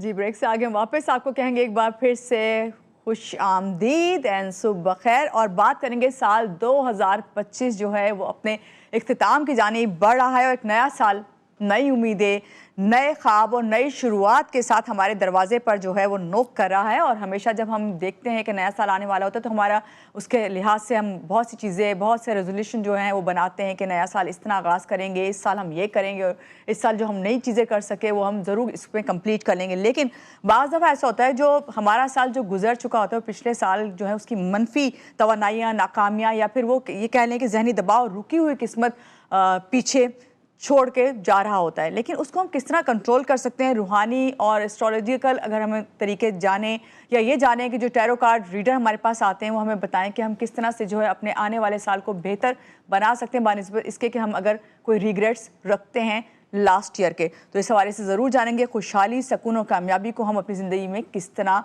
जी, break से आगे हम वापस आपको कहेंगे एक बार फिर से खुश आमदीद एंड सुबह खैर, और बात करेंगे साल 2025 जो है वो अपने इख्तिताम की जानिब बढ़ रहा है, और एक नया साल नई उम्मीदें, नए ख्वाब और नई शुरुआत के साथ हमारे दरवाजे पर जो है वो नोक कर रहा है। और हमेशा जब हम देखते हैं कि नया साल आने वाला होता है तो हमारा उसके लिहाज से हम बहुत सी चीज़ें, बहुत से रेजोल्यूशन जो हैं वो बनाते हैं कि नया साल इस तरह आगाज़ करेंगे, इस साल हम ये करेंगे, और इस साल जो हम नई चीज़ें कर सके वो हम ज़रूर इसमें कंप्लीट कर लेंगे। लेकिन बाज़ दफ़ा ऐसा होता है जो हमारा साल जो गुजर चुका होता है, पिछले साल जो है उसकी मनफी तवानाइयाँ, नाकामियाँ, या फिर वो ये कह लें कि जहनी दबाव, रुकी हुई किस्मत पीछे छोड़ के जा रहा होता है। लेकिन उसको हम किस तरह कंट्रोल कर सकते हैं? रूहानी और एस्ट्रोलॉजिकल अगर हमें तरीके जाने, या ये जाने कि जो टैरो कार्ड रीडर हमारे पास आते हैं वो हमें बताएं कि हम किस तरह से जो है अपने आने वाले साल को बेहतर बना सकते हैं, बानिस्बत इसके कि हम अगर कोई रिग्रेट्स रखते हैं लास्ट ईयर के। तो इस हवाले से ज़रूर जानेंगे खुशहाली, सकून और कामयाबी को हम अपनी ज़िंदगी में किस तरह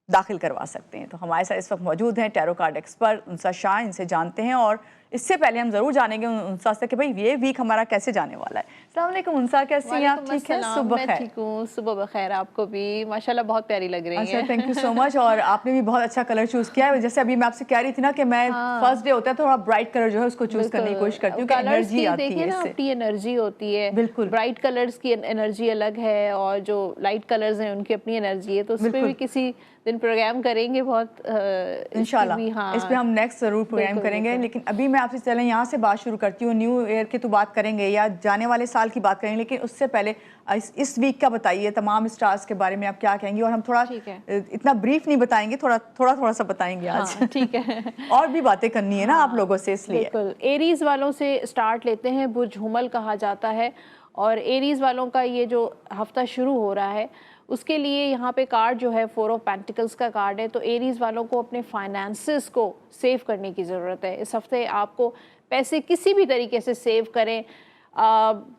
दाखिल करवा सकते हैं। तो हमारे साथ इस वक्त मौजूद हैं टैरो कार्ड एक्सपर्ट उनसा शाह, इनसे जानते हैं। और इससे पहले हम जरूर जानेंगे उनसा से कि भाई ये वीक हमारा कैसे जाने वाला है। अस्सलाम वालेकुम उनसा, कैसी हैं आप? ठीक है, सुबह खैर। ठीक हूँ, सुबह बखैर आपको भी, माशाल्लाह बहुत प्यारी लग रही है। अच्छा, थैंक यू सो मच। और आपने भी बहुत अच्छा कलर चूज किया है। जैसे अभी मैं आपसे कह रही थी ना कि मैं फर्स्ट डे होता है तो थोड़ा ब्राइट कलर जो है उसको चूज करने की कोशिश करती हूँ, एनर्जी आती है ना, अपनी एनर्जी होती है। बिल्कुल, ब्राइट कलर्स की एनर्जी अलग है और जो लाइट कलर्स हैं उनकी अपनी एनर्जी है। तो उस पर भी किसी दिन प्रोग्राम करेंगे बहुत इंशाल्लाह। हाँ, इस पे हम नेक्स्ट जरूर प्रोग्राम करेंगे। लेकिन अभी मैं आपसे चलें यहाँ से बात शुरू करती हूँ। न्यू ईयर की तो बात करेंगे या जाने वाले साल की बात करेंगे, लेकिन उससे पहले इस वीक का बताइए, तमाम स्टार्स के बारे में आप क्या कहेंगे? और हम थोड़ा इतना ब्रीफ नहीं बताएंगे, थोड़ा सा बताएंगे आज। हाँ, ठीक है। और भी बातें करनी है ना आप लोगों से, इसलिए। बिल्कुल। एरीज वालों से स्टार्ट लेते हैं। बुर्ज हुमल कहा जाता है, और एरीज वालों का ये जो हफ्ता शुरू हो रहा है उसके लिए यहाँ पे कार्ड जो है 4 ऑफ पेंटिकल्स का कार्ड है। तो एरीज वालों को अपने फाइनेंसेस को सेव करने की ज़रूरत है। इस हफ्ते आपको पैसे किसी भी तरीके से सेव करें।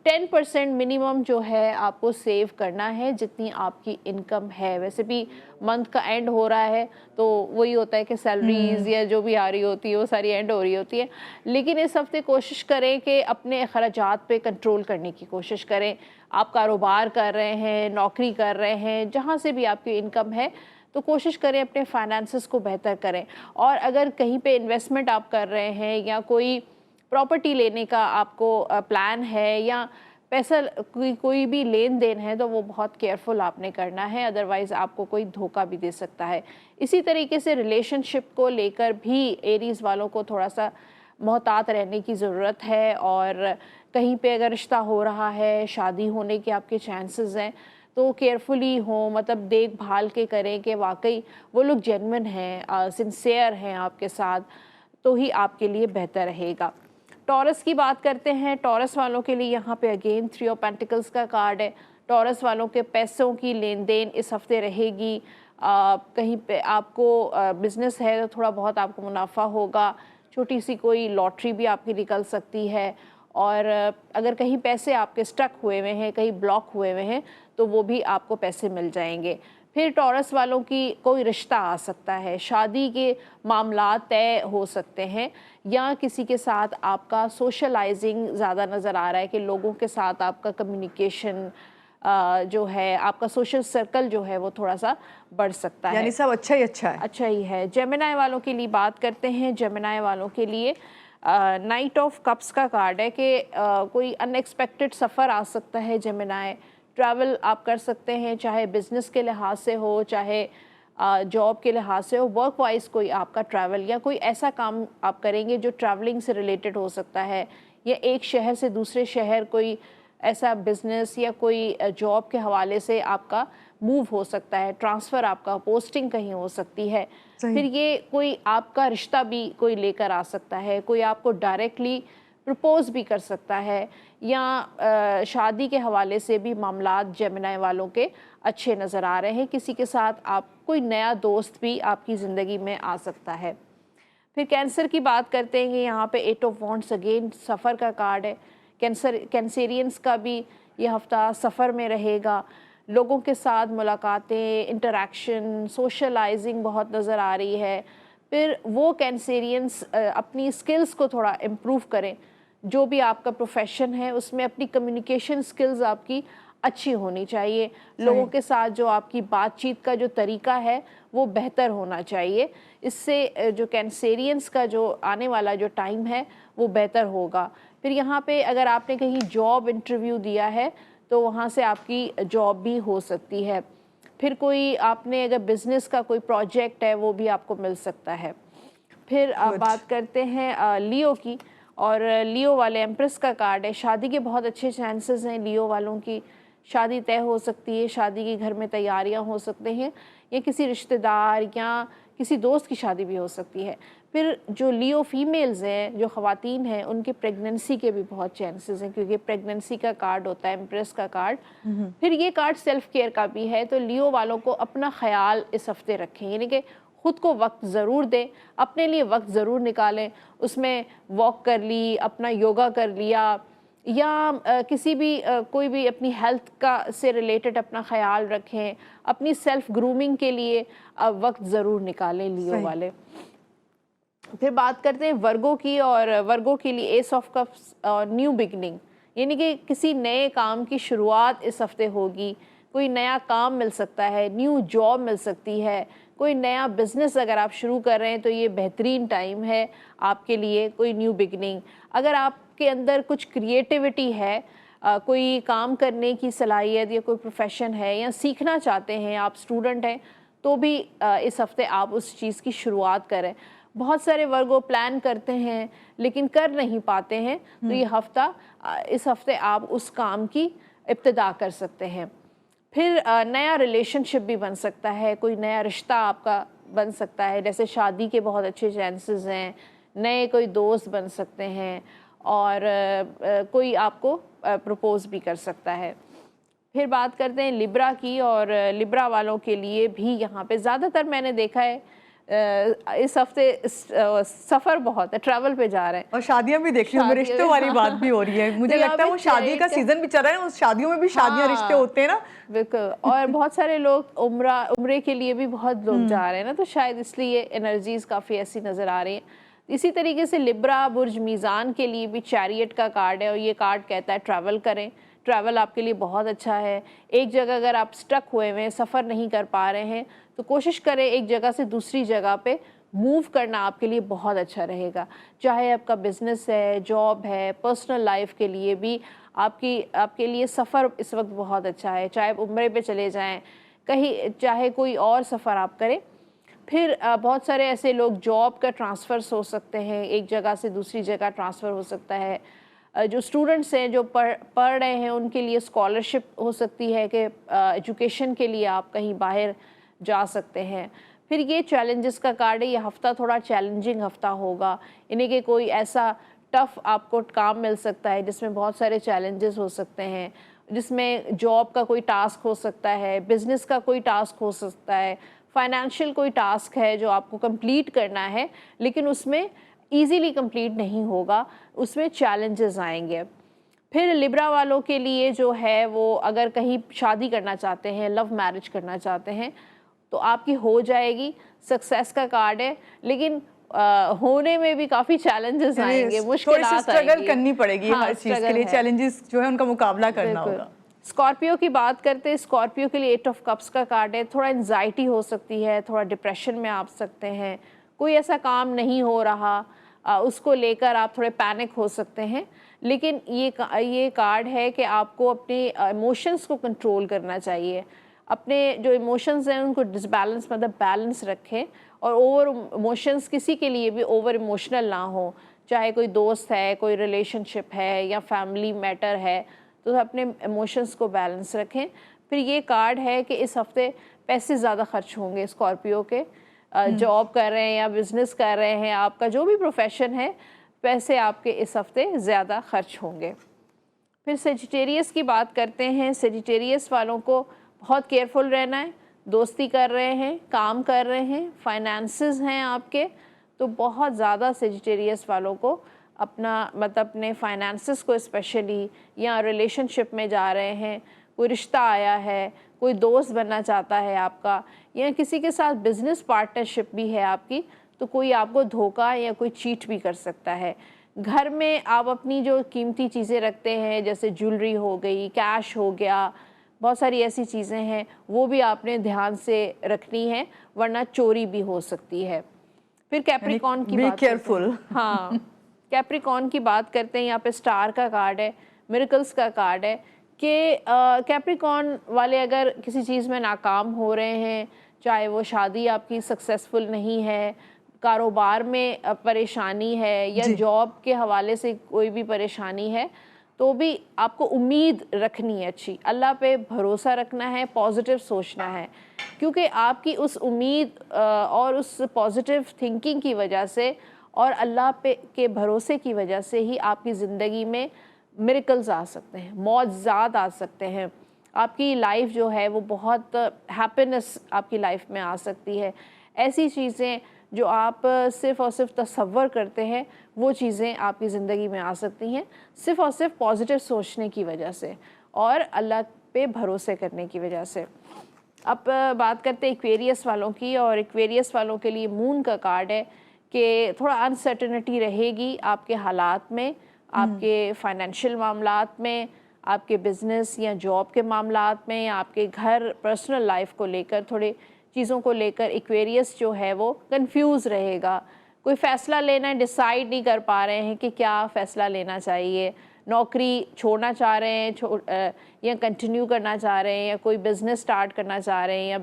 10% मिनिमम जो है आपको सेव करना है, जितनी आपकी इनकम है। वैसे भी मंथ का एंड हो रहा है तो वही होता है कि सैलरीज या जो भी आ रही होती है वो सारी एंड हो रही होती है। लेकिन इस हफ्ते कोशिश करें कि अपने अखराजात पे कंट्रोल करने की कोशिश करें। आप कारोबार कर रहे हैं, नौकरी कर रहे हैं, जहाँ से भी आपकी इनकम है, तो कोशिश करें अपने फाइनेंसेस को बेहतर करें। और अगर कहीं पे इन्वेस्टमेंट आप कर रहे हैं या कोई प्रॉपर्टी लेने का आपको प्लान है या पैसा कोई भी लेन देन है, तो वो बहुत केयरफुल आपने करना है, अदरवाइज़ आपको कोई धोखा भी दे सकता है। इसी तरीके से रिलेशनशिप को लेकर भी एरीज़ वालों को थोड़ा सा मोहतात रहने की ज़रूरत है। और कहीं पे अगर रिश्ता हो रहा है, शादी होने के आपके चांसेस हैं, तो केयरफुली हो, मतलब देखभाल के करें कि वाकई वो लोग जेन्युइन हैं, सिंसियर हैं आपके साथ, तो ही आपके लिए बेहतर रहेगा। टॉरस की बात करते हैं। टॉरस वालों के लिए यहाँ पे अगेन 3 ऑफ पेंटिकल्स का कार्ड है। टॉरस वालों के पैसों की लेन देन इस हफ्ते रहेगी। कहीं पे आपको बिजनेस है तो थोड़ा बहुत आपको मुनाफा होगा। छोटी सी कोई लॉटरी भी आपकी निकल सकती है। और अगर कहीं पैसे आपके स्टक हुए हुए हैं, कहीं ब्लॉक हुए हुए हैं, तो वो भी आपको पैसे मिल जाएंगे। फिर टॉरस वालों की कोई रिश्ता आ सकता है, शादी के मामला तय हो सकते हैं, या किसी के साथ आपका सोशलाइजिंग ज़्यादा नज़र आ रहा है कि लोगों के साथ आपका कम्युनिकेशन जो है, आपका सोशल सर्कल जो है वो थोड़ा सा बढ़ सकता है। यानी सब अच्छा ही अच्छा है। अच्छा ही है। जेमिनाई वालों के लिए बात करते हैं। जेमिनाई वालों के लिए नाइट ऑफ कप्स का कार्ड है कि कोई अनएक्सपेक्टेड सफ़र आ सकता है। जेमिनाई ट्रैवल आप कर सकते हैं, चाहे बिज़नेस के लिहाज से हो, चाहे जॉब के लिहाज से हो। वर्क वाइज कोई आपका ट्रैवल या कोई ऐसा काम आप करेंगे जो ट्रैवलिंग से रिलेटेड हो सकता है, या एक शहर से दूसरे शहर कोई ऐसा बिज़नेस या कोई जॉब के हवाले से आपका मूव हो सकता है, ट्रांसफ़र आपका, पोस्टिंग कहीं हो सकती है। फिर ये कोई आपका रिश्ता भी कोई लेकर आ सकता है, कोई आपको डायरेक्टली प्रपोज भी कर सकता है, या शादी के हवाले से भी मामलात जेमिनाई वालों के अच्छे नज़र आ रहे हैं। किसी के साथ आप कोई नया दोस्त भी आपकी ज़िंदगी में आ सकता है। फिर कैंसर की बात करते हैं कि यहाँ पे 8 ऑफ वॉन्ड्स अगेन सफ़र का कार्ड है। कैंसेरियंस का भी ये हफ्ता सफ़र में रहेगा। लोगों के साथ मुलाकातें, इंटरेक्शन, सोशलाइजिंग बहुत नज़र आ रही है। फिर वो कैंसेरियंस अपनी स्किल्स को थोड़ा इम्प्रूव करें। जो भी आपका प्रोफेशन है उसमें अपनी कम्युनिकेशन स्किल्स आपकी अच्छी होनी चाहिए। लोगों के साथ जो आपकी बातचीत का जो तरीका है वो बेहतर होना चाहिए। इससे जो कैंसेरियंस का जो आने वाला जो टाइम है वो बेहतर होगा। फिर यहाँ पे अगर आपने कहीं जॉब इंटरव्यू दिया है तो वहाँ से आपकी जॉब भी हो सकती है। फिर कोई आपने अगर बिज़नेस का कोई प्रोजेक्ट है वो भी आपको मिल सकता है। फिर बात करते हैं लियो की, और लियो वाले एम्प्रेस का कार्ड है। शादी के बहुत अच्छे चांसेस हैं लियो वालों की। शादी तय हो सकती है, शादी के घर में तैयारियां हो सकते हैं, या किसी रिश्तेदार या किसी दोस्त की शादी भी हो सकती है। फिर जो लियो फीमेल्स हैं, जो ख़वातीन हैं, उनके प्रेगनेंसी के भी बहुत चांसेस हैं, क्योंकि प्रेगनेंसी का कार्ड होता है एम्प्रेस का कार्ड। फिर ये कार्ड सेल्फ केयर का भी है, तो लियो वालों को अपना ख्याल इस हफ्ते रखें, यानी कि खुद को वक्त ज़रूर दें, अपने लिए वक्त ज़रूर निकालें। उसमें वॉक कर ली, अपना योगा कर लिया, या किसी भी कोई भी अपनी हेल्थ का से रिलेटेड अपना ख्याल रखें। अपनी सेल्फ ग्रूमिंग के लिए वक्त ज़रूर निकालें लियो वाले। फिर बात करते हैं वर्गो की, और वर्गो के लिए एस ऑफ कप्स और न्यू बिगनिंग, यानी कि किसी नए काम की शुरुआत इस हफ्ते होगी। कोई नया काम मिल सकता है, न्यू जॉब मिल सकती है, कोई नया बिज़नेस अगर आप शुरू कर रहे हैं तो ये बेहतरीन टाइम है आपके लिए, कोई न्यू बिगनिंग। अगर आपके अंदर कुछ क्रिएटिविटी है, कोई काम करने की सलाहियत या कोई प्रोफेशन है, या सीखना चाहते हैं, आप स्टूडेंट हैं, तो भी इस हफ्ते आप उस चीज़ की शुरुआत करें। बहुत सारे वर्गो प्लान करते हैं लेकिन कर नहीं पाते हैं, तो ये हफ्ता इस हफ्ते आप उस काम की इब्तिदा कर सकते हैं। फिर नया रिलेशनशिप भी बन सकता है, कोई नया रिश्ता आपका बन सकता है, जैसे शादी के बहुत अच्छे चांसेस हैं, नए कोई दोस्त बन सकते हैं, और कोई आपको प्रपोज़ भी कर सकता है। फिर बात करते हैं लिब्रा की, और लिब्रा वालों के लिए भी यहाँ पे ज़्यादातर मैंने देखा है इस हफ्ते सफ़र बहुत है, ट्रैवल पे जा रहे हैं, और शादियां भी देख रही हूँ, रिश्तों वाली बात भी हो रही है। मुझे लगता है वो शादी का सीजन भी चल रहा है, उस शादियों में भी शादियां रिश्ते होते हैं ना। बिल्कुल, और बहुत सारे लोग उम्रे के लिए भी बहुत लोग जा रहे हैं ना, तो शायद इसलिए एनर्जीज काफ़ी ऐसी नज़र आ रही हैं। इसी तरीके से लिब्रा बुर्ज मीज़ान के लिए भी चैरियट का कार्ड है, और ये कार्ड कहता है ट्रैवल करें। ट्रैवल आपके लिए बहुत अच्छा है। एक जगह अगर आप स्टक हुए हुए हैं, सफ़र नहीं कर पा रहे हैं, तो कोशिश करें एक जगह से दूसरी जगह पे मूव करना आपके लिए बहुत अच्छा रहेगा। चाहे आपका बिजनेस है, जॉब है, पर्सनल लाइफ के लिए भी आपके लिए सफ़र इस वक्त बहुत अच्छा है। चाहे आप उम्रे पे चले जाएं कहीं, चाहे कोई और सफ़र आप करें। फिर बहुत सारे ऐसे लोग, जॉब का ट्रांसफ़र्स हो सकते हैं, एक जगह से दूसरी जगह ट्रांसफ़र हो सकता है। जो स्टूडेंट्स हैं, जो पढ़ रहे हैं, उनके लिए स्कॉलरशिप हो सकती है कि एजुकेशन के लिए आप कहीं बाहर जा सकते हैं। फिर ये चैलेंजेस का कार्ड है, ये हफ़्ता थोड़ा चैलेंजिंग हफ़्ता होगा, यानी कि कोई ऐसा टफ़ आपको काम मिल सकता है जिसमें बहुत सारे चैलेंजेस हो सकते हैं, जिसमें जॉब का कोई टास्क हो सकता है, बिज़नेस का कोई टास्क हो सकता है, फाइनेंशियल कोई टास्क है जो आपको कंप्लीट करना है, लेकिन उसमें ईज़िली कंप्लीट नहीं होगा, उसमें चैलेंजेस आएंगे। फिर लिब्रा वालों के लिए जो है वो, अगर कहीं शादी करना चाहते हैं, लव मैरिज करना चाहते हैं, तो आपकी हो जाएगी। सक्सेस का कार्ड है, लेकिन होने में भी काफ़ी चैलेंजेस आएंगे, मुश्किलात स्ट्रगल करनी पड़ेगी। हर चीज़ के लिए चैलेंजेस जो है उनका मुकाबला करना होगा। स्कॉर्पियो की बात करते हैं, स्कॉर्पियो के लिए 8 ऑफ कप्स का कार्ड है। थोड़ा एंजाइटी हो सकती है, थोड़ा डिप्रेशन में आप सकते हैं, कोई ऐसा काम नहीं हो रहा, उसको लेकर आप थोड़े पैनिक हो सकते हैं। लेकिन ये कार्ड है कि आपको अपने इमोशंस को कंट्रोल करना चाहिए। अपने जो इमोशंस हैं उनको डिसबैलेंस, मतलब बैलेंस रखें, और ओवर इमोशंस, किसी के लिए भी ओवर इमोशनल ना हो, चाहे कोई दोस्त है, कोई रिलेशनशिप है, या फैमिली मैटर है, तो अपने इमोशंस को बैलेंस रखें। फिर ये कार्ड है कि इस हफ्ते पैसे ज़्यादा खर्च होंगे स्कॉर्पियो के। जॉब कर रहे हैं या बिज़नेस कर रहे हैं, आपका जो भी प्रोफेशन है, पैसे आपके इस हफ्ते ज़्यादा खर्च होंगे। फिर सेजिटेरियस की बात करते हैं। सेजिटेरियस वालों को बहुत केयरफुल रहना है। दोस्ती कर रहे हैं, काम कर रहे हैं, फाइनेंसेस हैं आपके, तो बहुत ज़्यादा सेजिटेरियस वालों को अपना, मतलब अपने फाइनेंसेस को स्पेशली, या रिलेशनशिप में जा रहे हैं, कोई रिश्ता आया है, कोई दोस्त बनना चाहता है आपका, या किसी के साथ बिजनेस पार्टनरशिप भी है आपकी, तो कोई आपको धोखा या कोई चीट भी कर सकता है। घर में आप अपनी जो कीमती चीज़ें रखते हैं, जैसे ज्वेलरी हो गई, कैश हो गया, बहुत सारी ऐसी चीज़ें हैं वो भी आपने ध्यान से रखनी है, वरना चोरी भी हो सकती है। फिर कैप्रिकॉन की बात केयरफुल। हाँ, कैप्रिकॉन की बात करते हैं। यहाँ पे स्टार का कार्ड है, मिरेकल्स का कार्ड है कि कैप्रिकॉन वाले अगर किसी चीज़ में नाकाम हो रहे हैं, चाहे वो शादी आपकी सक्सेसफुल नहीं है, कारोबार में परेशानी है, या जॉब के हवाले से कोई भी परेशानी है, तो भी आपको उम्मीद रखनी है अच्छी, अल्लाह पे भरोसा रखना है, पॉजिटिव सोचना है, क्योंकि आपकी उस उम्मीद और उस पॉजिटिव थिंकिंग की वजह से और अल्लाह पे के भरोसे की वजह से ही आपकी ज़िंदगी में मिरेकल्स आ सकते हैं, मौजज़ात आ सकते हैं। आपकी लाइफ जो है वो बहुत हैप्पीनेस आपकी लाइफ में आ सकती है। ऐसी चीज़ें जो आप सिर्फ़ और सिर्फ तसव्वुर करते हैं, वो चीज़ें आपकी ज़िंदगी में आ सकती हैं, सिर्फ़ और सिर्फ पॉजिटिव सोचने की वजह से और अल्लाह पे भरोसे करने की वजह से। अब बात करते हैं एक्वेरियस वालों की, और एक्वेरियस वालों के लिए मून का कार्ड है कि थोड़ा अनसर्टेनिटी रहेगी आपके हालात में, आपके फाइनेंशियल मामलात में, आपके बिज़नेस या जॉब के मामलात में, या आपके घर पर्सनल लाइफ को लेकर, थोड़े चीज़ों को लेकर एक्वेरियस जो है वो कंफ्यूज रहेगा। कोई फ़ैसला लेना है, डिसाइड नहीं कर पा रहे हैं कि क्या फ़ैसला लेना चाहिए, नौकरी छोड़ना चाह रहे हैं या कंटिन्यू करना चाह रहे हैं, या कोई बिज़नेस स्टार्ट करना चाह रहे हैं, या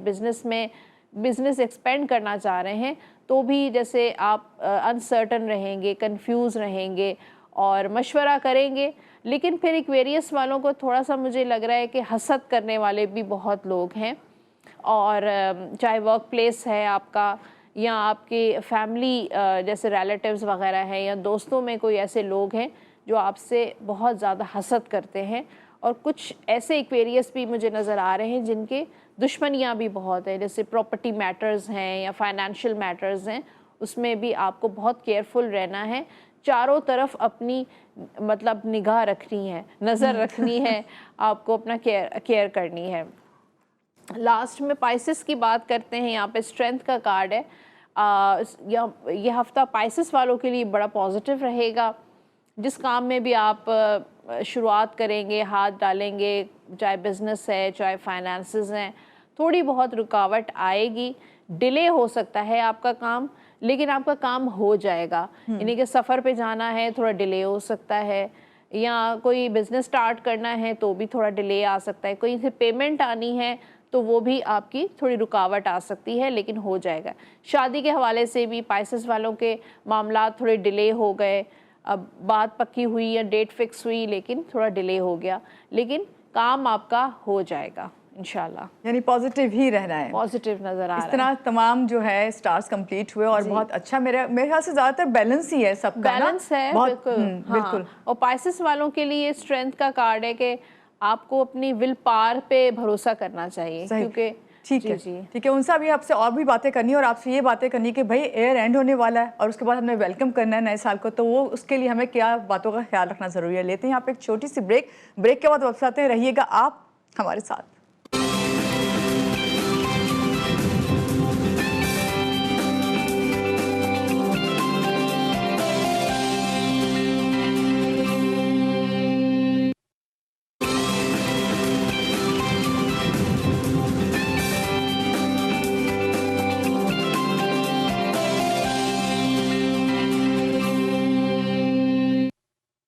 बिज़नेस एक्सपेंड करना चाह रहे हैं, तो भी जैसे आप अनसर्टन रहेंगे, कंफ्यूज रहेंगे और मशवरा करेंगे। लेकिन फिर एक्वेरियस वालों को थोड़ा सा मुझे लग रहा है कि हसद करने वाले भी बहुत लोग हैं, और चाहे वर्क प्लेस है आपका, या आपकी फैमिली जैसे रिलेटिव्स वगैरह हैं, या दोस्तों में कोई ऐसे लोग हैं जो आपसे बहुत ज़्यादा हसद करते हैं। और कुछ ऐसे एक्वेरियस भी मुझे नज़र आ रहे हैं जिनके दुश्मनियाँ भी बहुत हैं, जैसे प्रॉपर्टी मैटर्स हैं या फाइनेंशियल मैटर्स हैं, उसमें भी आपको बहुत केयरफुल रहना है। चारों तरफ अपनी मतलब निगाह रखनी है, नज़र रखनी है, आपको अपना केयर करनी है। लास्ट में पाइसेस की बात करते हैं। यहाँ पे स्ट्रेंथ का कार्ड है। ये हफ्ता पाइसेस वालों के लिए बड़ा पॉजिटिव रहेगा। जिस काम में भी आप शुरुआत करेंगे, हाथ डालेंगे, चाहे बिजनेस है, चाहे फाइनेंसेस हैं, थोड़ी बहुत रुकावट आएगी, डिले हो सकता है आपका काम, लेकिन आपका काम हो जाएगा। यानी कि सफ़र पे जाना है, थोड़ा डिले हो सकता है, या कोई बिज़नेस स्टार्ट करना है तो भी थोड़ा डिले आ सकता है, कहीं से पेमेंट आनी है तो वो भी आपकी थोड़ी रुकावट आ सकती है, लेकिन हो जाएगा। शादी के हवाले से भी पाइसेस वालों के मामला थोड़े डिले हो गए, अब बात पक्की हुई या डेट फिक्स हुई, लेकिन थोड़ा डिले हो गया, लेकिन काम आपका हो जाएगा इंशाल्लाह। यानी पॉजिटिव ही रहना है, पॉजिटिव नजर आ रहा है। इस तरह तमाम जो है स्टार्स कंप्लीट हुए, और बहुत अच्छा मेरे ख्याल से ज्यादातर बैलेंस ही है, सबका बैलेंस है बिल्कुल। बिल्कुल। और पाइसेस वालों के लिए स्ट्रेंथ का कार्ड है कि आपको अपनी विल पावर पे भरोसा करना चाहिए, क्योंकि ठीक है उनसे अभी आपसे और भी बातें करनी है, और आपसे ये बातें करनी है कि भाई एयर एंड होने वाला है और उसके बाद हमें वेलकम करना है नए साल को, तो वो उसके लिए हमें क्या बातों का ख्याल रखना जरूरी है। लेते हैं यहाँ पे एक छोटी सी ब्रेक के बाद वापस आते हैं, रहिएगा आप हमारे साथ।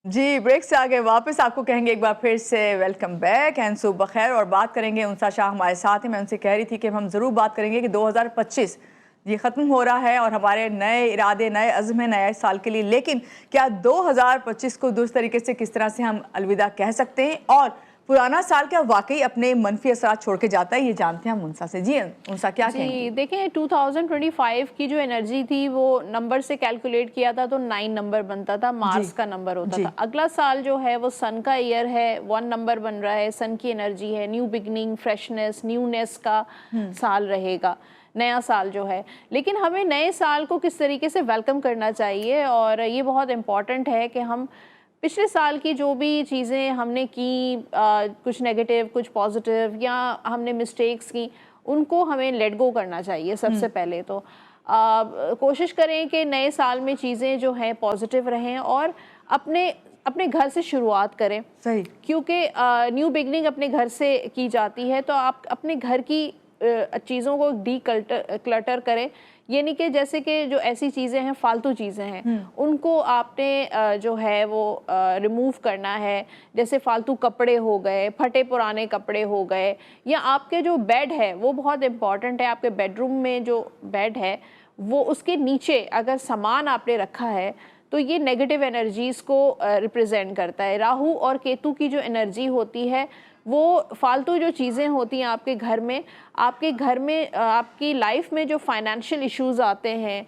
जी, ब्रेक से आगे वापस आपको कहेंगे एक बार फिर से वेलकम बैक एंड सुबह खैर, और बात करेंगे उनसा शाह हमारे साथ हैं। मैं उनसे कह रही थी कि हम ज़रूर बात करेंगे कि 2025 ये ख़त्म हो रहा है और हमारे नए इरादे, नए अज़्म है नए साल के लिए, लेकिन क्या 2025 को दुरुस्त तरीके से किस तरह से हम अलविदा कह सकते हैं, और पुराना साल क्या वाकई अपने मनफी असरात छोड़ के जाता है, ये जानते हैं हम उनसा से। जी उनसा क्या कहेंगे? देखें 2025 की जो एनर्जी थी वो नंबर से कैलकुलेट किया था तो 9 नंबर बनता था, मार्स का नंबर होता था। अगला साल जो है वो सन का ईयर है, 1 नंबर बन रहा है, सन की एनर्जी है, न्यू बिगनिंग, फ्रेशनेस, न्यूनेस का साल रहेगा, नया साल जो है। लेकिन हमें नए साल को किस तरीके से वेलकम करना चाहिए, और ये बहुत इम्पॉर्टेंट है कि हम पिछले साल की जो भी चीज़ें हमने की, कुछ नेगेटिव कुछ पॉजिटिव, या हमने मिस्टेक्स की, उनको हमें लेट गो करना चाहिए। सबसे पहले तो कोशिश करें कि नए साल में चीज़ें जो हैं पॉजिटिव रहें, और अपने अपने घर से शुरुआत करें। सही। क्योंकि न्यू बिगनिंग अपने घर से की जाती है, तो आप अपने घर की चीज़ों को क्लटर करें। ये नहीं कि जैसे कि जो ऐसी चीज़ें हैं, फालतू चीज़ें हैं, उनको आपने जो है वो रिमूव करना है। जैसे फालतू कपड़े हो गए, फटे पुराने कपड़े हो गए, या आपके जो बेड है वो बहुत इम्पॉर्टेंट है। आपके बेडरूम में जो बेड है वो उसके नीचे अगर सामान आपने रखा है तो ये नेगेटिव एनर्जीज़ को रिप्रेजेंट करता है। राहु और केतु की जो एनर्जी होती है वो फालतू जो चीज़ें होती हैं आपके घर में आपकी लाइफ में जो फाइनेंशियल इश्यूज आते हैं,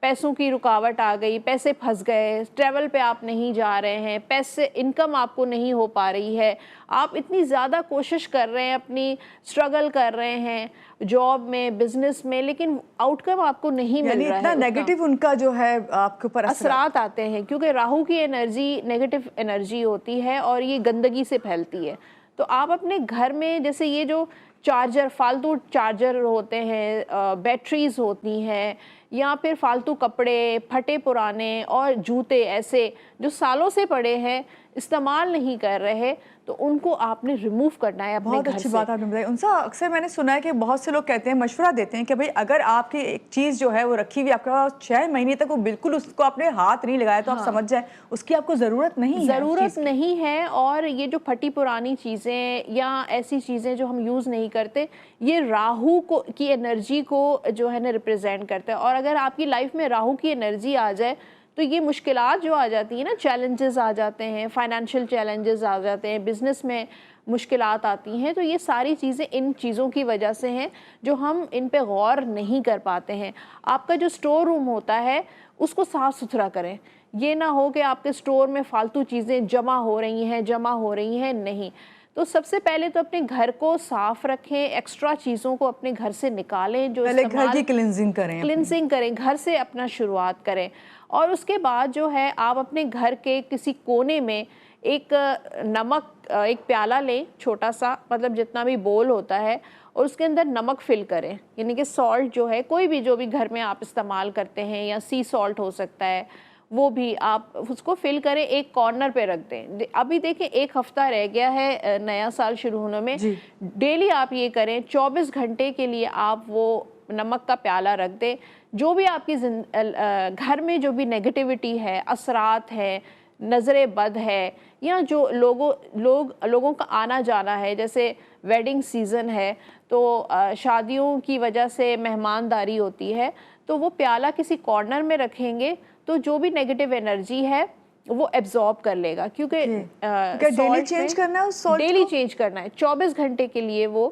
पैसों की रुकावट आ गई, पैसे फंस गए, ट्रैवल पे आप नहीं जा रहे हैं, पैसे इनकम आपको नहीं हो पा रही है, आप इतनी ज़्यादा कोशिश कर रहे हैं, अपनी स्ट्रगल कर रहे हैं जॉब में, बिजनेस में, लेकिन आउटकम आपको नहीं मिल रहा है। इतना नेगेटिव उनका जो है आपके ऊपर असरात आते हैं, क्योंकि राहु की एनर्जी नेगेटिव एनर्जी होती है और ये गंदगी से फैलती है। तो आप अपने घर में जैसे ये जो चार्जर, फालतू चार्जर होते हैं, बैटरीज होती हैं, या फिर फालतू कपड़े, फटे पुराने और जूते ऐसे जो सालों से पड़े हैं, इस्तेमाल नहीं कर रहे, तो उनको आपने रिमूव करना है अपने घर से। बहुत अच्छी बात आपने बताई। उनसे अक्सर मैंने सुना है कि बहुत से लोग कहते हैं, मशवरा देते हैं कि भाई अगर आपकी एक चीज़ जो है वो रखी हुई आपका 6 महीने तक वो बिल्कुल उसको आपने हाथ नहीं लगाया तो आप समझ जाए उसकी आपको ज़रूरत नहीं है। और ये जो फटी पुरानी चीज़ें या ऐसी चीज़ें जो हम यूज़ नहीं करते, ये राहु की एनर्जी को जो है ना रिप्रेजेंट करता है। और अगर आपकी लाइफ में राहु की एनर्जी आ जाए तो ये मुश्किलात जो आ जाती है ना, चैलेंजेस आ जाते हैं, फाइनेंशियल चैलेंजेस आ जाते हैं, बिजनेस में मुश्किलात आती हैं, तो ये सारी चीज़ें इन चीज़ों की वजह से हैं जो हम इन पे गौर नहीं कर पाते हैं। आपका जो स्टोर रूम होता है उसको साफ़ सुथरा करें। ये ना हो कि आपके स्टोर में फालतू चीज़ें जमा हो रही हैं, नहीं। तो सबसे पहले तो अपने घर को साफ रखें, एक्स्ट्रा चीज़ों को अपने घर से निकालें, जो पहले घर की क्लिनजिंग करें घर से अपना शुरुआत करें। और उसके बाद जो है आप अपने घर के किसी कोने में एक एक प्याला लें, छोटा सा, मतलब जितना भी बोल होता है, और उसके अंदर नमक फिल करें, यानी कि सॉल्ट जो है, कोई भी जो भी घर में आप इस्तेमाल करते हैं, या सी सॉल्ट हो सकता है, वो भी आप उसको फिल करें, एक कॉर्नर पे रख दें। अभी देखिए 1 हफ्ता रह गया है नया साल शुरू होने में। डेली आप ये करें, 24 घंटे के लिए आप वो नमक का प्याला रख दें। जो भी आपकी घर में जो भी नेगेटिविटी है, असरात है, नज़रे बद है, या जो लोगों का आना जाना है, जैसे वेडिंग सीज़न है तो शादियों की वजह से मेहमानदारी होती है, तो वो प्याला किसी कॉर्नर में रखेंगे तो जो भी नेगेटिव एनर्जी है वो एब्जॉर्ब कर लेगा। क्योंकि डेली चेंज करना है, उस सॉल्ट डेली चेंज करना है, 24 घंटे के लिए वो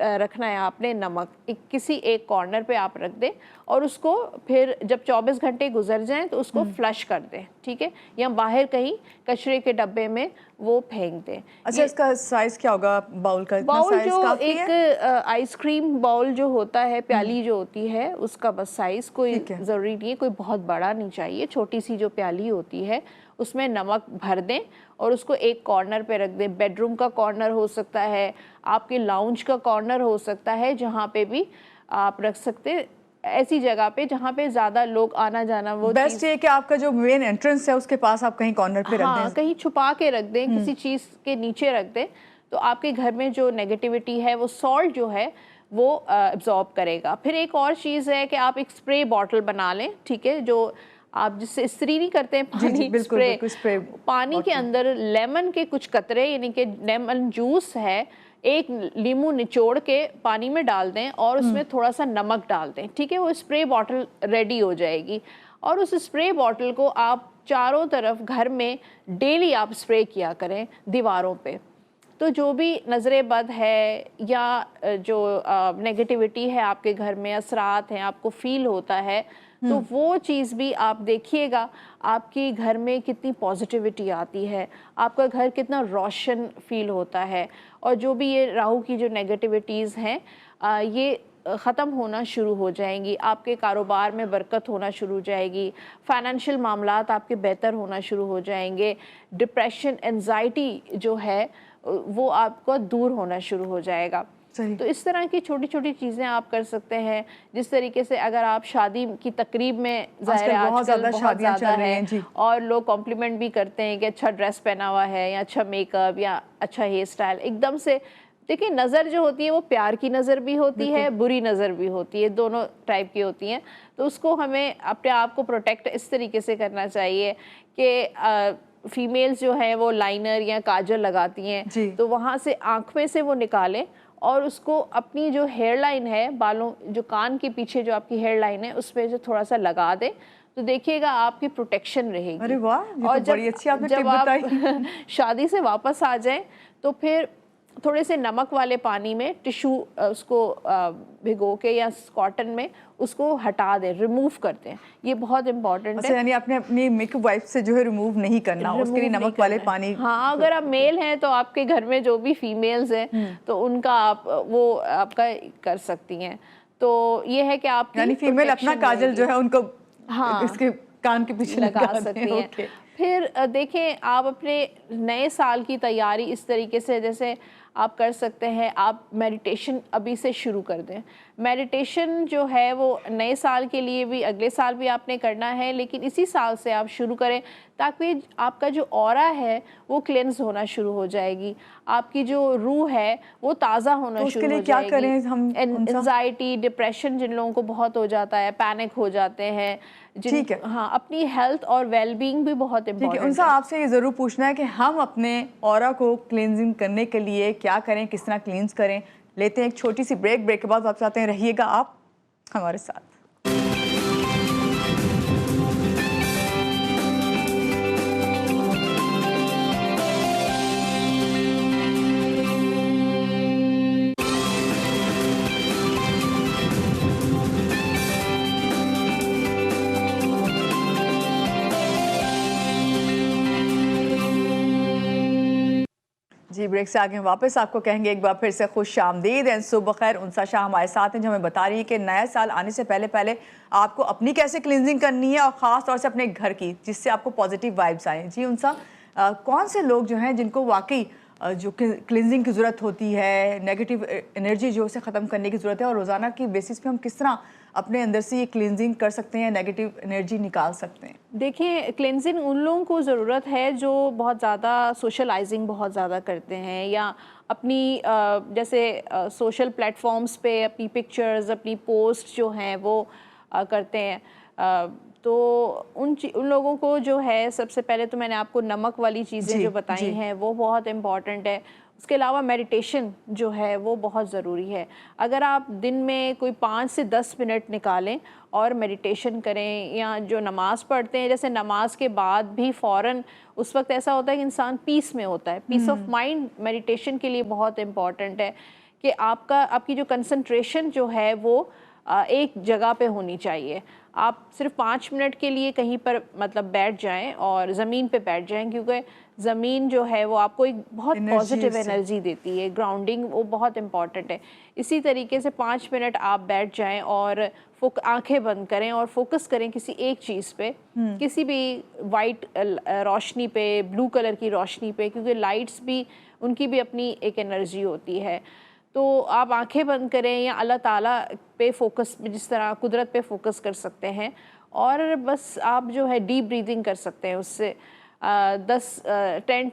रखना है आपने नमक, किसी एक कॉर्नर पे आप रख दें, और उसको फिर जब 24 घंटे गुजर जाएं तो उसको फ्लश कर दें, ठीक है, या बाहर कहीं कचरे के डब्बे में वो फेंक दें। अच्छा, इसका साइज क्या होगा बाउल का? बाउल जो एक आइसक्रीम बाउल जो होता है, प्याली जो होती है, उसका बस साइज, कोई ज़रूरी नहीं है, कोई बहुत बड़ा नहीं चाहिए, छोटी सी जो प्याली होती है उसमें नमक भर दें और उसको एक कॉर्नर पे रख दें। बेडरूम का कॉर्नर हो सकता है, आपके लाउंज का कॉर्नर हो सकता है, जहाँ पे भी आप रख सकते, ऐसी जगह पे जहाँ पे ज़्यादा लोग आना जाना, वो बेस्ट ये कि आपका जो मेन एंट्रेंस है उसके पास आप कहीं कॉर्नर पे रख दें, कहीं छुपा के रख दें, किसी चीज़ के नीचे रख दें, तो आपके घर में जो नेगेटिविटी है वो सॉल्ट जो है वो एब्जॉर्ब करेगा। फिर एक और चीज़ है कि आप एक स्प्रे बॉटल बना लें, ठीक है, जो आप जिससे इस्त्री नहीं करते हैं, पानी स्प्रे, पानी के अंदर लेमन के कुछ कतरे, यानी कि लेमन जूस है, एक नींबू निचोड़ के पानी में डाल दें और उसमें थोड़ा सा नमक डाल दें, ठीक है, वो स्प्रे बॉटल रेडी हो जाएगी। और उस स्प्रे बॉटल को आप चारों तरफ घर में डेली आप स्प्रे किया करें दीवारों पे। तो जो भी नज़रे बद है या जो नेगेटिविटी है आपके घर में, असरात हैं, आपको फील होता है, तो वो चीज़ भी आप देखिएगा, आपके घर में कितनी पॉजिटिविटी आती है, आपका घर कितना रोशन फील होता है, और जो भी ये राहु की जो नेगेटिविटीज़ हैं ये ख़त्म होना शुरू हो जाएंगी, आपके कारोबार में बरकत होना शुरू हो जाएगी, फाइनेंशियल मामलात आपके बेहतर होना शुरू हो जाएंगे, डिप्रेशन, एंजाइटी जो है वो आपको दूर होना शुरू हो जाएगा। सही। तो इस तरह की छोटी छोटी चीज़ें आप कर सकते हैं। जिस तरीके से अगर आप शादी की तकरीब में, ज़ाहिर है आजकल बहुत शादियां ज़्यादा चल रही है हैं जी। और लोग कॉम्प्लीमेंट भी करते हैं कि अच्छा ड्रेस पहना हुआ है या अच्छा मेकअप या अच्छा हेयर स्टाइल। एकदम से देखिए, नज़र जो होती है वो प्यार की नज़र भी होती है, बुरी नज़र भी होती है, दोनों टाइप की होती हैं। तो उसको हमें अपने आप को प्रोटेक्ट इस तरीके से करना चाहिए कि फीमेल्स जो है वो लाइनर या काजल लगाती हैं, तो वहाँ से आँख में से वो निकालें और उसको अपनी जो हेयर लाइन है, बालों जो कान के पीछे जो आपकी हेयर लाइन है उस पर जो थोड़ा सा लगा दें, तो देखिएगा आपकी प्रोटेक्शन रहेगी। अरे वाह, ये और तो बड़ी अच्छी आपने टिप जब आप बताई। शादी से वापस आ जाएं तो फिर थोड़े से नमक वाले पानी में टिश्यू उसको भिगो के या कॉटन में उसको हटा दें, रिमूव करते हैं। ये बहुत इंपॉर्टेंट अच्छा, है। यानी आपने अपनी मेकअप वाइप से जो है रिमूव नहीं करना, उसके लिए नमक वाले पानी। हाँ, अगर आप मेल हैं तो आपके घर में जो भी फीमेल्स हैं तो उनका आप वो आपका कर सकती हैं। तो ये है कि आप यानी फीमेल अपना काजल जो है उनको इसके कान के पीछे लगा सकती हैं। फिर देखें, आप अपने नए साल की तैयारी इस तरीके से जैसे आप कर सकते हैं, आप मेडिटेशन अभी से शुरू कर दें। मेडिटेशन जो है वो नए साल के लिए भी, अगले साल भी आपने करना है, लेकिन इसी साल से आप शुरू करें ताकि आपका जो ऑरा है वो क्लेंस होना शुरू हो जाएगी, आपकी जो रूह है वो ताज़ा होना शुरू हो जाएगी। क्या करें हम? एंजाइटी, डिप्रेशन जिन लोगों को बहुत हो जाता है, पैनिक हो जाते हैं ठीक है। हाँ, अपनी हेल्थ और वेलबींग भी बहुत इम्पोर्टेंट है। उनसे आपसे ये ज़रूर पूछना है कि हम अपने ऑरा को क्लींजिंग करने के लिए क्या करें, किस तरह क्लींस करें। लेते हैं एक छोटी सी ब्रेक के बाद वापस आते हैं, रहिएगा आप हमारे साथ। जी, ब्रेक से आगे वापस आपको कहेंगे एक बार फिर से खुश आमदीद एंड सुबह खैर। उनसा शाह हमारे साथ हैं जो हमें बता रही है कि नया साल आने से पहले पहले आपको अपनी कैसे क्लींजिंग करनी है और ख़ास तौर से अपने घर की, जिससे आपको पॉजिटिव वाइब्स आए। जी उनसा, कौन से लोग जो हैं जिनको वाकई जो क्लींजिंग की ज़रूरत होती है, नेगेटिव एनर्जी जो उसे ख़त्म करने की ज़रूरत है, और रोज़ाना की बेसिस पे हम किस तरह अपने अंदर से ये क्लींजिंग कर सकते हैं, नेगेटिव एनर्जी निकाल सकते हैं? देखिए, क्लेंजिंग उन लोगों को ज़रूरत है जो बहुत ज़्यादा सोशलाइजिंग बहुत ज़्यादा करते हैं या अपनी जैसे सोशल प्लेटफॉर्म्स पे अपनी पिक्चर्स, अपनी पोस्ट जो हैं वो करते हैं। तो उन लोगों को जो है, सबसे पहले तो मैंने आपको नमक वाली चीज़ें जो बताई हैं वो बहुत इम्पॉर्टेंट है। उसके अलावा मेडिटेशन जो है वो बहुत ज़रूरी है। अगर आप दिन में कोई 5 से 10 मिनट निकालें और मेडिटेशन करें, या जो नमाज़ पढ़ते हैं, जैसे नमाज के बाद भी फ़ौरन उस वक्त ऐसा होता है कि इंसान पीस में होता है, पीस ऑफ माइंड मेडिटेशन के लिए बहुत इम्पॉर्टेंट है कि आपकी जो कंसंट्रेशन जो है वो एक जगह पे होनी चाहिए। आप सिर्फ 5 मिनट के लिए कहीं पर मतलब बैठ जाएं और ज़मीन पे बैठ जाएं, क्योंकि ज़मीन जो है वो आपको एक बहुत पॉजिटिव एनर्जी देती है, ग्राउंडिंग वो बहुत इम्पॉर्टेंट है। इसी तरीके से 5 मिनट आप बैठ जाएं और आंखें बंद करें और फोकस करें किसी एक चीज़ पे, किसी भी वाइट रोशनी पे, ब्लू कलर की रोशनी पे, क्योंकि लाइट्स भी, उनकी भी अपनी एक एनर्जी होती है। तो आप आंखें बंद करें या अल्लाह ताला पे फोकस, जिस तरह कुदरत पे फोकस कर सकते हैं, और बस आप जो है डीप ब्रीदिंग कर सकते हैं। उससे 10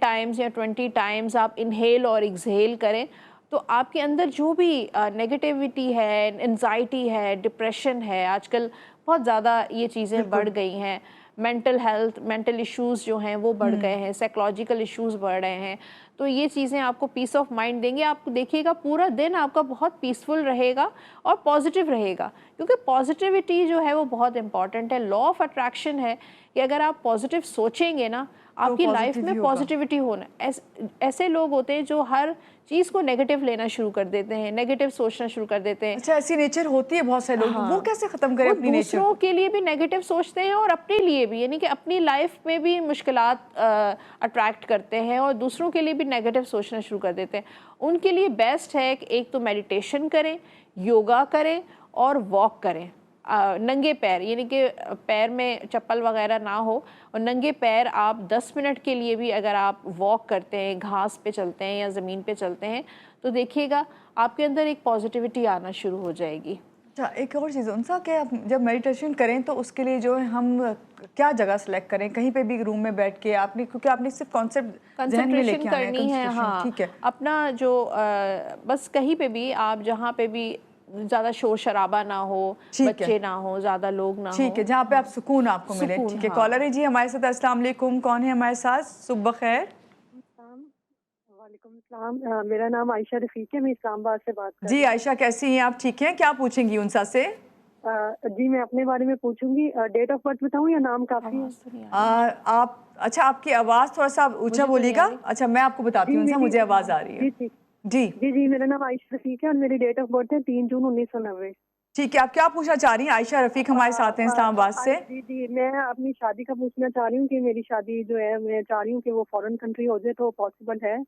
टाइम्स या 20 टाइम्स आप इनहेल और एक्सहेल करें, तो आपके अंदर जो भी नेगेटिविटी है, एंजाइटी है, डिप्रेशन है, आजकल बहुत ज़्यादा ये चीज़ें बढ़ गई हैं, मेंटल हेल्थ, मेंटल इश्यूज़ जो हैं वो बढ़ गए हैं, साइकोलॉजिकल इश्यूज़ बढ़ रहे हैं। तो ये चीज़ें आपको पीस ऑफ माइंड देंगे। आप देखिएगा पूरा दिन आपका बहुत पीसफुल रहेगा और पॉजिटिव रहेगा, क्योंकि पॉजिटिविटी जो है वो बहुत इंपॉर्टेंट है। लॉ ऑफ अट्रैक्शन है कि अगर आप पॉजिटिव सोचेंगे ना, आपकी लाइफ में पॉजिटिविटी होना। ऐसे लोग होते हैं जो हर चीज़ को नेगेटिव लेना शुरू कर देते हैं, नेगेटिव सोचना शुरू कर देते हैं। अच्छा, ऐसी नेचर होती है बहुत से लोग। वो कैसे ख़त्म करें अपनी नेचर? दूसरों के लिए भी नेगेटिव सोचते हैं और अपने लिए भी, यानी कि अपनी लाइफ में भी मुश्किलात अट्रैक्ट करते हैं और दूसरों के लिए भी नेगेटिव सोचना शुरू कर देते हैं। उनके लिए बेस्ट है कि एक तो मेडिटेशन करें, योगा करें और वॉक करें नंगे पैर, यानी कि पैर में चप्पल वगैरह ना हो, और नंगे पैर आप 10 मिनट के लिए भी अगर आप वॉक करते हैं, घास पे चलते हैं या ज़मीन पे चलते हैं, तो देखिएगा आपके अंदर एक पॉजिटिविटी आना शुरू हो जाएगी। अच्छा, एक और चीज़ उनसा कि आप जब मेडिटेशन करें तो उसके लिए जो है हम क्या जगह सेलेक्ट करें? कहीं पे भी रूम में बैठ के आपने, क्योंकि आपने सिर्फ कॉन्सेप्ट ज़हन में लेके आना है, करनी है। concentration, हाँ, ठीक है, अपना जो बस कहीं पे भी आप जहाँ पे भी ज़्यादा शोर शराबा ना हो, ठीक है, बच्चे ना हो, ज़्यादा लोग ना ठीक हो, है, जहाँ पे आप सुकून आपको मिले, सुकून। ठीक है। हाँ, कॉलर है जी हमारे साथ, अस्सलाम वालेकुम, कौन है हमारे साथ? सुबह खैर। वालेकुम सलाम। मेरा नाम आयशा रफ़ीक है, मैं इस्लामाबाद से बात कर जी रही हूँ। आयशा, कैसी हैं आप? ठीक हैं? क्या पूछेंगी उनसा से? जी, मैं अपने बारे में पूछूंगी। डेट ऑफ बर्थ बताऊँ या नाम काफ़ी है? आवाज़ तो नहीं आ रही। आप, अच्छा, आपकी आवाज़ थोड़ा सा ऊंचा मुझे तो नहीं बोलिएगा। आ रही। अच्छा, मैं आपको बताती जी हूँ उनसा, मेरी मुझे आवाज़ आ रही है। जी जी जी जी जी मेरा नाम आयशा रफ़ीक है और मेरी डेट ऑफ बर्थ है 3 जून 1990। ठीक है, आप क्या पूछना चाह रही हैं? आयशा रफीक हमारे साथ हैं इस्लामाबाद से। जी जी, मैं अपनी शादी का पूछना चाह रही हूँ कि मेरी शादी जो है, मैं चाह रही हूँ कि वो फॉरेन कंट्री हो जाए तो पॉसिबल है।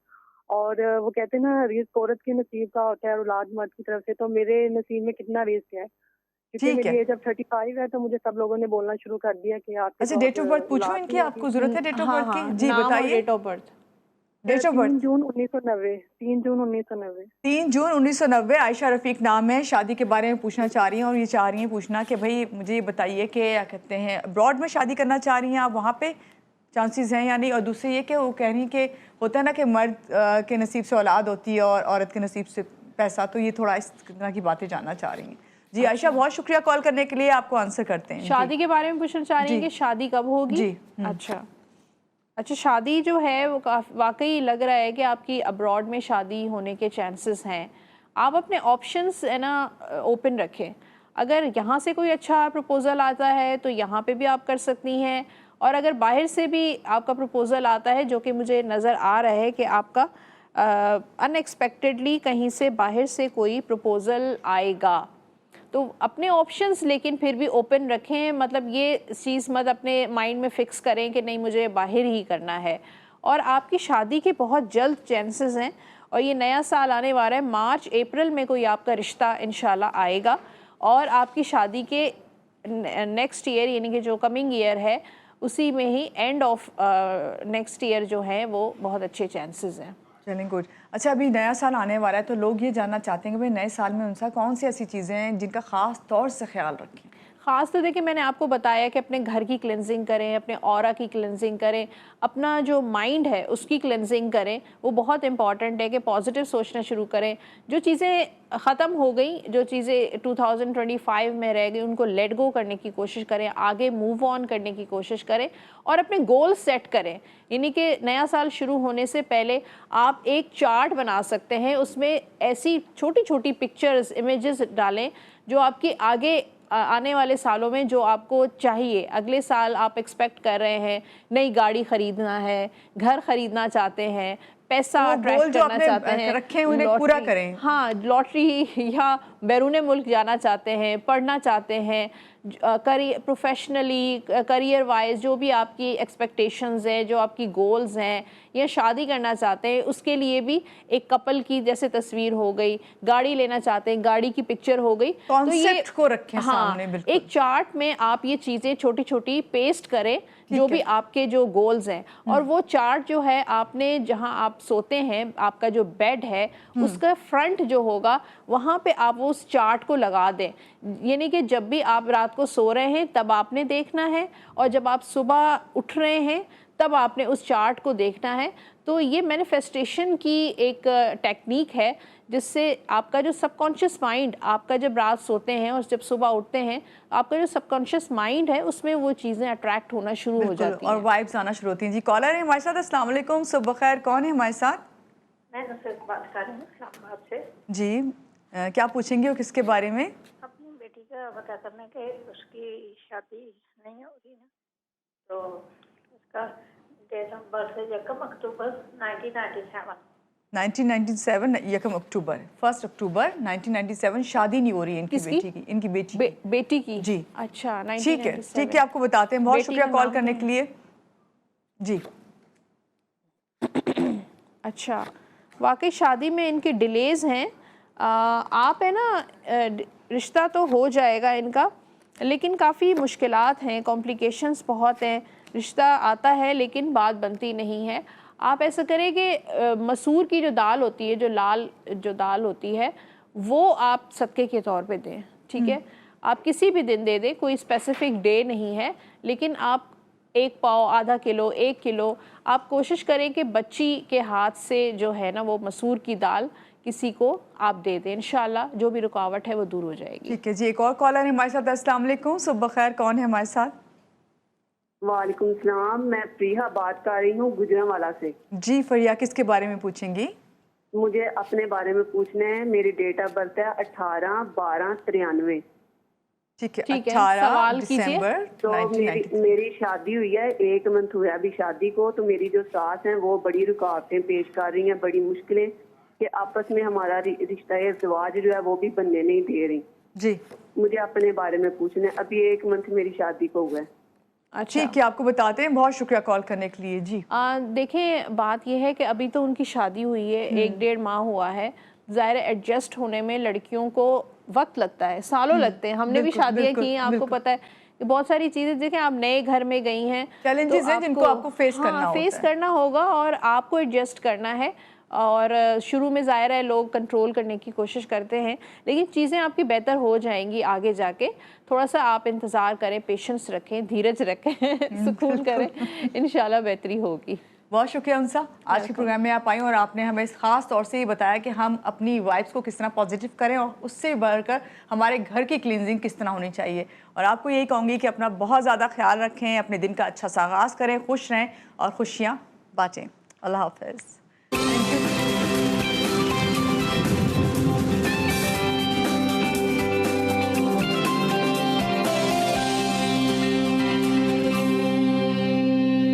और वो कहते हैं ना, रिस्क औरत के नसीब का होता है, औलाद मर्द की तरफ से। तो मेरे नसीब में कितना रिस्क है? क्योंकि ठीक है, मेरी एज अब 35 है, तो मुझे सब लोगों ने बोलना शुरू कर दिया कि आपके अच्छा, डेट बहुत ऑफ बर्थ पूछूं औलाद इनकी? नहीं आपको होगी। ज़रूरत है डेट ऑफ हाँ बर्थ की? हाँ, जी नाम और बताइए। Date of birth. Date of 3 birth June 1990। 3 June 1990। 3 June 1990। Ayesha Rafiq नाम है, शादी के बारे में पूछना चाह रही हैं और ये चाह रही हैं पूछना कि भाई मुझे ये बताइए कि क्या कहते हैं, अब्रॉड में शादी करना चाह रही हैं आप, वहाँ पे चांसेस हैं या नहीं? और दूसरी ये कि वो कह रही हैं कि होता है ना कि मर्द के नसीब से औलाद होती है और औरत के नसीब से पैसा, तो ये थोड़ा इस तरह की बातें जानना चाह रही हैं। जी आयशा, बहुत शुक्रिया कॉल करने के लिए, आपको आंसर करते हैं। शादी के बारे में पूछना चाह रही हैं जी कि शादी कब होगी? जी अच्छा अच्छा, शादी जो है वो वाकई लग रहा है कि आपकी अब्रॉड में शादी होने के चांसेस हैं। आप अपने ऑप्शंस है ना ओपन रखें। अगर यहाँ से कोई अच्छा प्रपोज़ल आता है तो यहाँ पे भी आप कर सकती हैं, और अगर बाहर से भी आपका प्रपोज़ल आता है, जो कि मुझे नज़र आ रहा है कि आपका अनएक्सपेक्टेडली कहीं से बाहर से कोई प्रपोज़ल आएगा, तो अपने ऑप्शंस लेकिन फिर भी ओपन रखें। मतलब ये चीज़ मत अपने माइंड में फ़िक्स करें कि नहीं मुझे बाहर ही करना है। और आपकी शादी के बहुत जल्द चांसेस हैं, और ये नया साल आने वाला है, मार्च अप्रैल में कोई आपका रिश्ता इंशाल्लाह आएगा, और आपकी शादी के नेक्स्ट ईयर यानी कि जो कमिंग ईयर है उसी में ही एंड ऑफ नेक्स्ट ईयर जो है वो बहुत अच्छे चांसेस हैं। चलें, गुड। अच्छा, अभी नया साल आने वाला है तो लोग ये जानना चाहते हैं कि भाई नए साल में उनसा कौन सी ऐसी चीज़ें हैं जिनका ख़ास तौर से ख्याल रखें? ख़ास तो देखिए, मैंने आपको बताया कि अपने घर की क्लेंजिंग करें, अपने ऑरा की क्लेंजिंग करें, अपना जो माइंड है उसकी क्लेंजिंग करें। वो बहुत इंपॉर्टेंट है कि पॉजिटिव सोचना शुरू करें। जो चीज़ें ख़त्म हो गई, जो चीज़ें 2025 में रह गई, उनको लेट गो करने की कोशिश करें, आगे मूव ऑन करने की कोशिश करें, और अपने गोल सेट करें। यानी कि नया साल शुरू होने से पहले आप एक चार्ट बना सकते हैं, उसमें ऐसी छोटी छोटी पिक्चर्स, इमेजेस डालें जो आपकी आगे आने वाले सालों में जो आपको चाहिए। अगले साल आप एक्सपेक्ट कर रहे हैं नई गाड़ी ख़रीदना है, घर ख़रीदना चाहते हैं, पैसा वो अट्रैक्ट गोल जो करना आपने चाहते हैं, रखे हैं उन्हें पूरा करें। हाँ, लॉटरी या बैरून मुल्क जाना चाहते हैं, पढ़ना चाहते हैं, करियर प्रोफेशनली, करियर वाइज जो भी आपकी एक्सपेक्टेशंस हैं, जो आपकी गोल्स हैं, या शादी करना चाहते हैं, उसके लिए भी एक कपल की जैसे तस्वीर हो गई, गाड़ी लेना चाहते हैं, गाड़ी की पिक्चर हो गई, तो ये कॉन्सेप्ट को रखें सामने, बिल्कुल। एक चार्ट में आप ये चीज़ें छोटी छोटी पेस्ट करें जो भी आपके जो गोल्स हैं, और वो चार्ट जो है आपने जहां आप सोते हैं, आपका जो बेड है उसका फ्रंट जो होगा वहां पे आप उस चार्ट को लगा दें। यानी कि जब भी आप रात को सो रहे हैं तब आपने देखना है, और जब आप सुबह उठ रहे हैं तब आपने उस चार्ट को देखना है। तो ये मैनिफेस्टेशन की एक टेक्निक है जिससे आपका जो सबकॉन्शियस माइंड, आपका जब रात सोते हैं और जब सुबह उठते हैं, आपका जो सबकॉन्शियस माइंड है उसमें वो चीज़ें अट्रैक्ट होना शुरू हो जाती हैं और वाइब्स आना शुरू होती हैं। जी, कॉलर है हमारे साथ, अस्सलाम वालेकुम, सुबह खैर, कौन है हमारे साथ? मैं नुसरत बात कर रही हूँ इस्लामाबाद से। जी, क्या पूछेंगे और किसके बारे में? अपनी बेटी का पता करना कि उसकी शादी नहीं हो रही है, तो उसका डेट ऑफ बर्थ है 1 अक्टूबर 1997। 1997, 1 अक्टूबर, 1 अक्टूबर 1997। शादी नहीं हो रही है इनकी किसकी? बेटी की, इनकी बेटी की। बेटी की? जी, अच्छा, ठीक है, 1997। ठीक है, आपको बताते हैं। बहुत बेटी शुक्रिया का कॉल नाम करने क्या के लिए। जी, अच्छा, वाकई शादी में इनकी डिलेज हैं। आप है ना, रिश्ता तो हो जाएगा इनका, लेकिन काफ़ी मुश्किलात हैं, कॉम्प्लिकेशंस बहुत हैं। रिश्ता आता है लेकिन बात बनती नहीं है। आप ऐसा करें कि मसूर की जो दाल होती है, जो लाल जो दाल होती है, वो आप सदक़े के तौर पे दें, ठीक है। आप किसी भी दिन दे दें, कोई स्पेसिफिक डे नहीं है, लेकिन आप 1 पाव, आधा किलो, 1 किलो, आप कोशिश करें कि बच्ची के हाथ से जो है ना वो मसूर की दाल किसी को आप दे दें। इंशाल्लाह जो भी रुकावट है वो दूर हो जाएगी। ठीक है जी, एक और कॉलर है हमारे साथ। अस्सलाम वालेकुम, सुबह खैर, कौन है हमारे साथ? वालेकुम सलाम, मैं प्रिया बात कर रही हूँ गुजरांवाला से। जी फरिया, किसके बारे में पूछेंगी? मुझे अपने बारे में पूछना है। मेरी डेट ऑफ बर्थ है 18/12/93। ठीक है, ठीक है, 18 सवाल कीजिए। दिसंबर तो 1993। मेरी शादी हुई है, 1 मंथ हुआ अभी शादी को। तो मेरी जो सास हैं वो बड़ी रुकावटें पेश कर रही हैं, बड़ी मुश्किलें, कि आपस में हमारा रिश्ता इज़्दिवाज जो है वो भी बनने नहीं दे रही जी। मुझे अपने बारे में पूछना है। अभी 1 मंथ मेरी शादी को हुआ है। अच्छा, ठीक है, आपको बताते हैं। बहुत शुक्रिया कॉल करने के लिए जी। देखें, बात यह है कि अभी तो उनकी शादी हुई है, 1-1.5 माह हुआ है। ज़ाहिर एडजस्ट होने में लड़कियों को वक्त लगता है, सालों लगते हैं। हमने भी बिल्कुल, शादियाँ बिल्कुल, की हैं, आपको बिल्कुल। पता है कि बहुत सारी चीज़ें, देखें आप नए घर में गई हैं, चैलेंजेस हैं जिनको आपको फेस करना होता फेस है। करना होगा और आपको एडजस्ट करना है। और शुरू में ज़ाहिर है लोग कंट्रोल करने की कोशिश करते हैं, लेकिन चीज़ें आपकी बेहतर हो जाएंगी आगे जाके। थोड़ा सा आप इंतज़ार करें, पेशेंस रखें, धीरज रखें, सुकून करें, इंशाल्लाह बेहतरी होगी। बहुत शुक्रिया उनसा, आज के प्रोग्राम में आप आई और आपने हमें ख़ास तौर से ये बताया कि हम अपनी वाइब्स को किस तरह पॉजिटिव करें और उससे बढ़कर हमारे घर की क्लींजिंग किस तरह होनी चाहिए। और आपको यही कहूँगी कि अपना बहुत ज़्यादा ख्याल रखें, अपने दिन का अच्छा सा आगाज़ करें, खुश रहें और खुशियाँ बाँटें। अल्लाह हाफ़िज़।